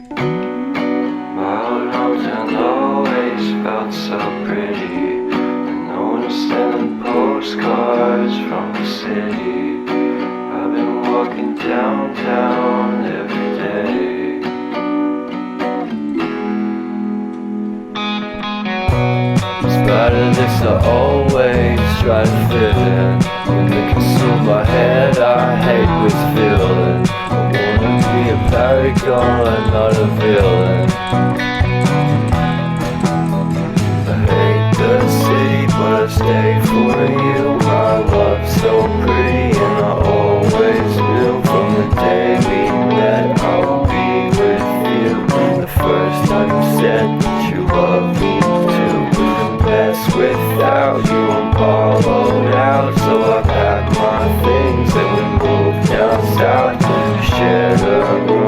My old hometown always felt so pretty, and no one's sending postcards from the city. I've been walking downtown every day. Despite of this, I always try to fit in. When it consumes my head, I hate this feeling. I wanna be a paragon, not a villain. I hate the city, but I stay for you. My love's so pretty, and I always knew from the day we met I would be with you. The first time you said that you loved me too. Best without you, I'm hollowed out. So I packed my things and we moved down south to share the room.